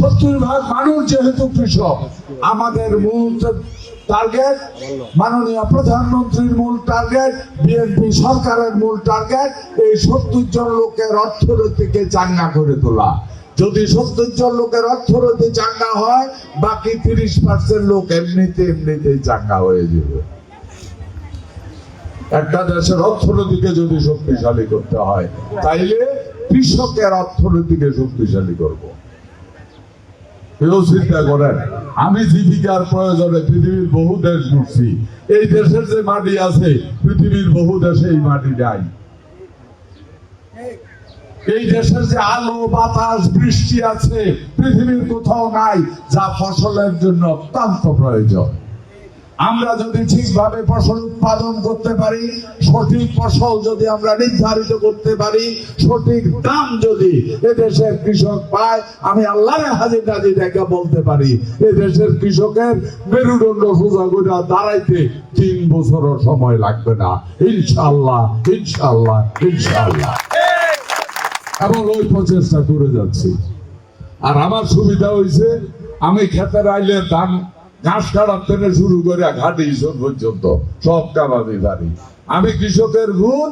70% মানুষ যেহেতু কৃষক, আমাদের মূল টার্গেট, মাননীয় প্রধানমন্ত্রীর মূল টার্গেট, বিএনপি সরকারের মূল টার্গেট, এই 70 জন লোকের অর্থনীতিকে চাঙ্গা করে তোলা। যদি 70 জন লোকের অর্থনীতি চাঙ্গা হয়, বাকি 30% লোক এমনিতেই চাঙ্গা হয়ে যাবে। একটা দেশের অর্থনীতিকে যদি শক্তিশালী করতে হয়, তাইলে কৃষকের অর্থনীতিকে শক্তিশালী করব। চিন্তা করেন, আমি জীবিকার প্রয়োজনে পৃথিবীর বহু দেশ ঘুরছি। এই দেশের যে মাটি আছে, পৃথিবীর বহু দেশে এই মাটি নাই। এই দেশের যে আলো, বাতাস, বৃষ্টি আছে, পৃথিবীর কোথাও নাই, যা ফসলের জন্য অত্যন্ত প্রয়োজন। আমরা যদি ঠিকভাবে ফসল উৎপাদন করতে পারি, সঠিক ফসল যদি আমরা নির্ধারিত করতে পারি, সঠিক দাম যদি এদেশের কৃষক পায়, আমি আল্লাহর হাজির নাজির দেখা বলতে পারি, এদেশের কৃষকের মেরুদণ্ড সোজা করে দাঁড়াইতে 3 বছরও সময় লাগবে না, ইনশাআল্লাহ, ইনশাআল্লাহ, ইনশাআল্লাহ। এবং ওই প্রচেষ্টা করে যাচ্ছি। আর আমার সুবিধা হয়েছে, আমি খেতের আইলে ধান ঘাস কাটার থেকে শুরু করে ঘাটি পর্যন্ত সব কাটাতে পারি। আমি কৃষকের গুণ,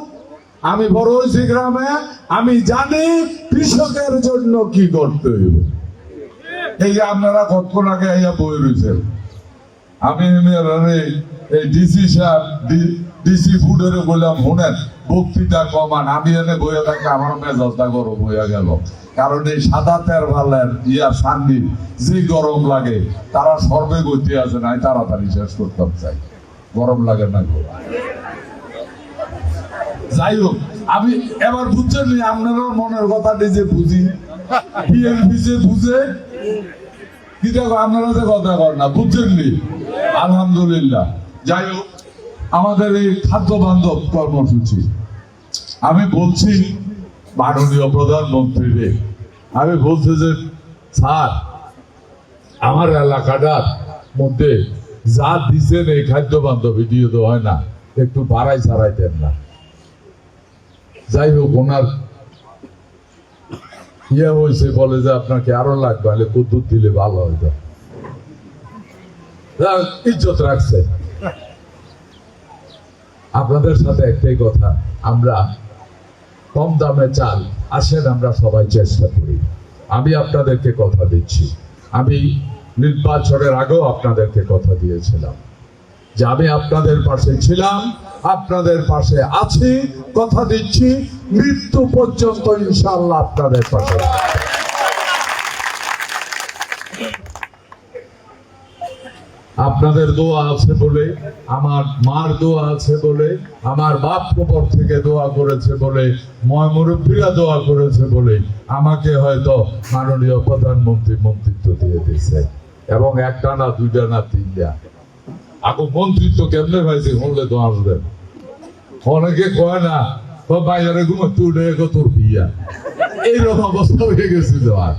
আমি বড় হয়েছি গ্রামে, আমি জানি কৃষকের জন্য কি করতে হইব। এই যে আপনারা কতক্ষণ আগে আইয়া বই রয়েছেন, আমি এই ডিসি সাহেব, ডিসি ফুডের বললাম, শোনেন বক্তৃতা কমান, আমি এনে বইয়া থাকি, আমার মেজাজটা গরম হইয়া গেল। কারণ এই সাদা তের ভালের সান্দির যে গরম লাগে, তারা সর্বে গতি আছে নাই, তাড়াতাড়ি শেষ করতাম চাই, গরম লাগে না। যাই হোক, আমি এবার বুঝছেন, আপনারা মনের কথা নিজে বুঝি, বিএনপি যে বুঝে, কি দেখো আপনারা যে কথা কর না, বুঝছেন নি? আলহামদুলিল্লাহ। যাই হোক, আমাদের এই খাদ্য বান্ধব কর্মসূচি, আমি বলছি মাননীয় প্রধানমন্ত্রীকে, আমি বলছি যে স্যার, আমার এলাকাটার মধ্যে যা দিচ্ছেন এই খাদ্য বান্ধব ভিডিও তো হয় না, একটু বাড়াই ছাড়াই দেন না। যাই হোক, ওনার ইয়ে হয়েছে, বলে যে আপনাকে আরো লাগবে, হলে কুদ্দুর দিলে ভালো হইতো। ইজ্জত রাখছে। আপনাদের সাথে একটাই কথা, আমরা কম দামে চাল আসেন, আমরা সবাই চেষ্টা করি। আমি আপনাদেরকে কথা দিচ্ছি, আমি নির্বাচনের আগেও আপনাদেরকে কথা দিয়েছিলাম যে আমি আপনাদের পাশে ছিলাম, আপনাদের পাশে আছি, কথা দিচ্ছি মৃত্যু পর্যন্ত ইনশাআল্লাহ আপনাদের পাশে। আপনাদের দোয়া আছে বলে, আমার মার দোয়া আছে বলে, আমার বাপ কবর থেকে দোয়া করেছে বলে, মুরব্বীরা দোয়া করেছে বলে আমাকে হয়তো মাননীয় প্রধানমন্ত্রী মন্ত্রিত্ব দিয়ে দিয়েছে। এবং একটা না, দুইটা না, 3টা। আপনি মন্ত্রিত্ব কেমনে পাইছে শুনলে তো আসবেন। অনেকে কয় না, বাইরে ঘুমাতে উঠে তোর বিয়া, এইরকম অবস্থা হয়ে গেছে। আর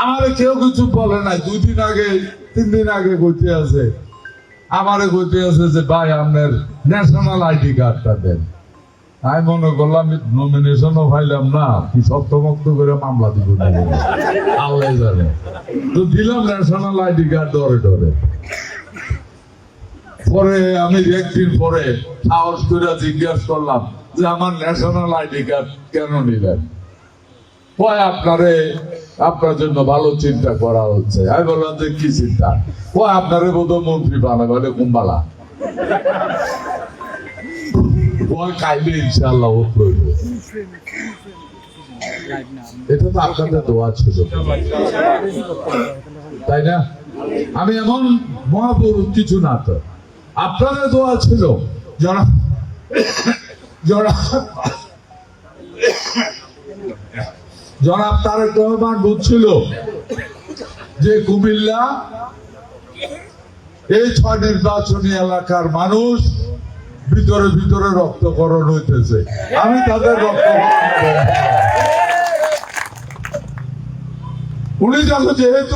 আমার কেউ কিছু বলে নাই। 2 দিন আগে, 3 দিন আগে কইতে আছে, আমারে কইতে আছে যে ভাই আপনার ন্যাশনাল আইডি কার্ডটা দেন। আমি মনে করলাম নমিনেশনও পাইলাম না, কি শক্ত করে মামলা দিব, আল্লাহ জানে। তো দিলাম ন্যাশনাল আইডি কার্ড ডরে ডরে। পরে আমি একদিন পরে সাহস করে জিজ্ঞাসা করলাম যে আমার ন্যাশনাল আইডি কার্ড কেন নিলেন? কয় আপনার জন্য ভালো চিন্তা করা হচ্ছে। আমি বললাম যে কি চিন্তা? কয় আপনারে বোধহয় মন্ত্রী বানাবে। বলে কুম্বালা খাইলে ইনশাআল্লাহ এটা তো আপনাদের দোয়া ছিল, তাই না? আমি এমন মহাপুরুষ কিছু না, তো আপনাদের দোয়া ছিল। জনাব তারেক রহমান বুঝছিল যে কুমিল্লা এই 6 নির্বাচনী এলাকার মানুষ ভিতরে ভিতরে রক্তকরণ হইতেছে। আমি তাদের উনি যখন যেহেতু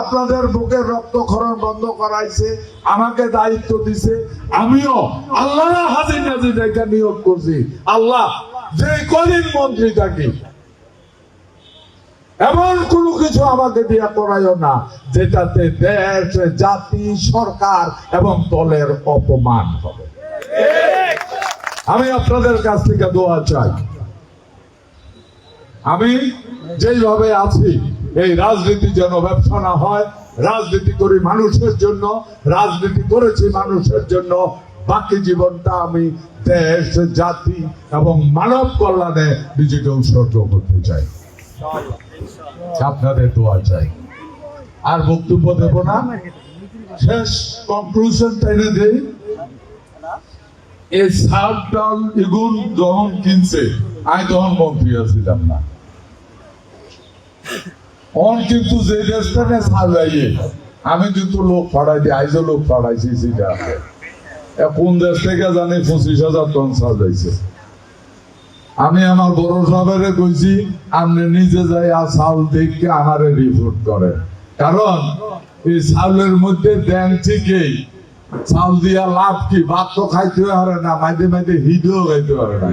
আপনাদের বুকের রক্তক্ষরণ বন্ধ করাইছে, আমাকে দায়িত্ব দিছে, আমিও আল্লাহ হাজির নাজির একটা নিয়োগ করছি। আল্লাহ যে কদিন মন্ত্রী থাকি এমন কোনো কিছু আমাকে দিয়া করাইও না যেটাতে দেশ, জাতি, সরকার এবং দলের অপমান হবে। আমি আপনাদের কাছ থেকে দোয়া চাই। আমি যেইভাবে আছি, এই রাজনীতি যেন ব্যবসা না হয়। রাজনীতি করি মানুষের জন্য, রাজনীতি করেছি মানুষের জন্য। বাকি জীবনটা আমি দেশ, জাতি এবং মানব কল্যাণে নিজেকে উৎসর্গ করতে চাই। আপনাদের দোয়া চাই। আর বক্তব্য দেব না, শেষ কনক্লুশন টেনে দেই। এই সাবডাল এগুন যখন কিনছে, আমি তখন মন্ত্রী ছিলাম না। কিন্তু যে দেশটানে সাজাইয়ে আমি কিন্তু লোক ফাড়াই দিই, আইজও লোক ফাড়াইছি। সেটা কোন দেশ থেকে জানি 25,000 টন সাজাইছে। আমি আমার বড় সাহেবের কইছি, আপনি নিজে যাই চাল দেখে আমারে রিপোর্ট করেন। কারণ এই চাউলের মধ্যে দেন ঠিকই, চাল দিয়া লাভ কি? ভাত তো খাইতে পারে না, মাঝে মাঝে হিডও খাইতে পারে না।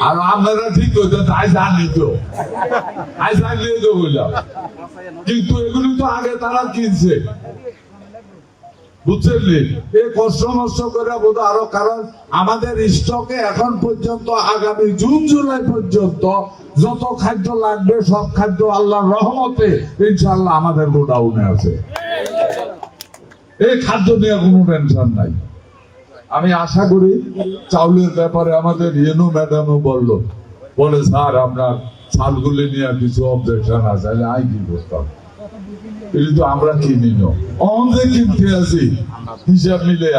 আর আপনারা ঠিক হইতেন, আই জানি তো, আই জানলে তো বললাম। কিন্তু এগুলি তো আগে তারা কিনছে, বুঝছেন? এই কষ্ট মষ্ট করে বোধ আরো, কারণ আমাদের স্টকে এখন পর্যন্ত আগামী জুন জুলাই পর্যন্ত যত খাদ্য লাগবে সব খাদ্য আল্লাহর রহমতে ইনশাআল্লাহ আমাদের গোডাউনে আছে। এই খাদ্য নিয়ে কোনো টেনশন নাই। আমি আশা করি চাউলের ব্যাপারে আমাদের রেনু ম্যাডামও বলে স্যার আপনার চালগুলি নিয়ে কিছু অবজেকশন আছে। আই কি করতাম, কিন্তু আমরা কিনি না, অন্ধে কিনতে আছি হিসাব মিলে।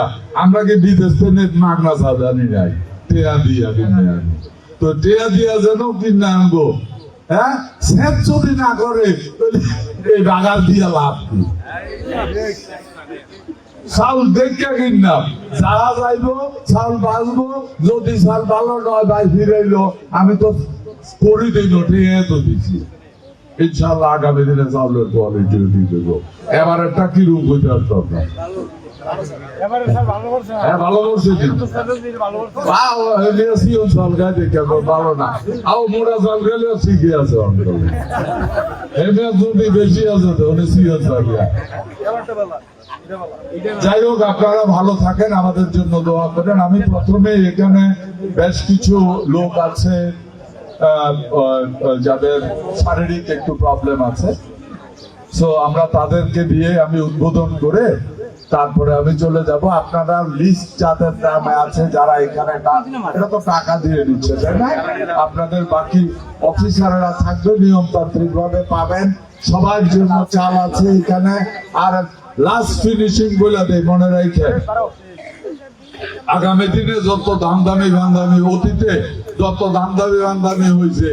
আমরা কি বিদেশ থেকে মাগনা সাজানি নাই, টেয়া দিয়া কিনে আনি। তো টেয়া দিয়া যেন কিনে আনবো, হ্যাঁ সেচ যদি না করে এই বাগান দিয়া লাভ কি? চাল দেখে কিনলাম, যারা যাইবো চাল বাঁচবো। যদি চাল ভালো নয় ভাই ফিরাইলো, আমি তো করি দিই টেয়া তো দিচ্ছি। ইনশাআল্লাহ আগামী দিনে চাউলের কোয়ালিটি দেব। এবার একটা কি রূপ হইতে আসতো আপনার? ভালো করছে, ভালো না। আও মোড়া চাল গেলেও শিখে আছে অঞ্চলে, যদি বেশি আছে তো উনি সিও চালিয়া। যাই হোক, আপনারা ভালো থাকেন, আমাদের জন্য দোয়া করেন। আমি প্রথমে এখানে বেশ কিছু লোক আছে যাদের শারীরিক একটু প্রবলেম আছে, সো আমরা তাদেরকে দিয়ে আমি উদ্বোধন করে তারপরে আমি চলে যাব। আপনারা লিস্ট যাদের নামে আছে, যারা এখানে এটা তো টাকা দিয়ে দিচ্ছে, তাই না? আপনাদের বাকি অফিসাররা থাকবে, নিয়মতান্ত্রিক ভাবে পাবেন। সবার জন্য চাল আছে এখানে। আর লাস্ট ফিনিশিং বলে দেয়, মনে রাখেন আগামী দিনে যত দামদামি ভান্দামি, অতীতে যত দামদামি ভান্দামি হয়েছে,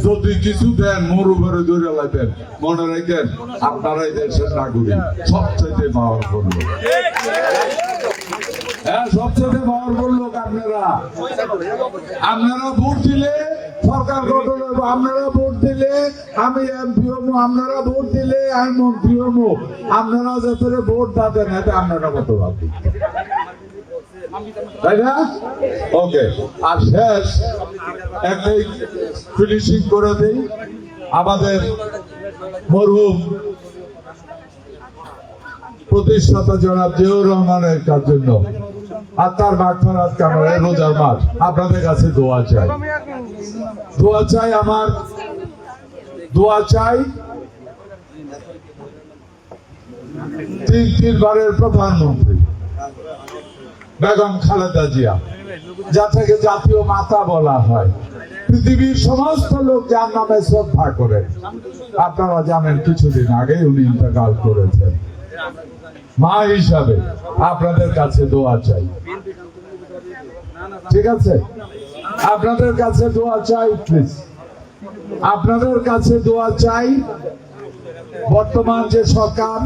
যদি কিছু দেন মোর উপরে ধরে লাগবেন, মনে রাখেন আপনারাই দেশের নাগরিক, সবচেয়ে পাওয়ারফুল লোক। হ্যাঁ, সবচেয়ে পাওয়ারফুল লোক আপনারা। আপনারা ভোট দিলে সরকার গঠন হবো, আপনারা ভোট দিলে আমি এমপি হবো, আপনারা ভোট দিলে আমি মন্ত্রী হবো। আপনারা যাতে ভোট দাঁতেন, এতে আপনারা কত ভাবি, তাই না? ওকে, আর শেষ একটাই ফিনিশিং করে দেই। আমাদের মরহুম প্রতিষ্ঠাতা জনাব জিয়াউর রহমানের জন্য আর তার মাগফিরাত কামনায় রোজার মাস আপনাদের কাছে দোয়া চাই। দোয়া চাই, আমার দোয়া চাই তিনবারের প্রধানমন্ত্রী বেগম খালেদা জিয়া, যাকে জাতীয় মাতা বলা হয়। পৃথিবীর সমস্ত লোক যার নামে শ্রদ্ধা করেন। আপনারা জানেন কিছুদিন আগে উনি ইন্তেকাল করেছেন। মা হিসাবে আপনাদের কাছে দোয়া চাই, ঠিক আছে? আপনাদের কাছে দোয়া চাই, প্লিজ আপনাদের কাছে দোয়া চাই। বর্তমান যে সরকার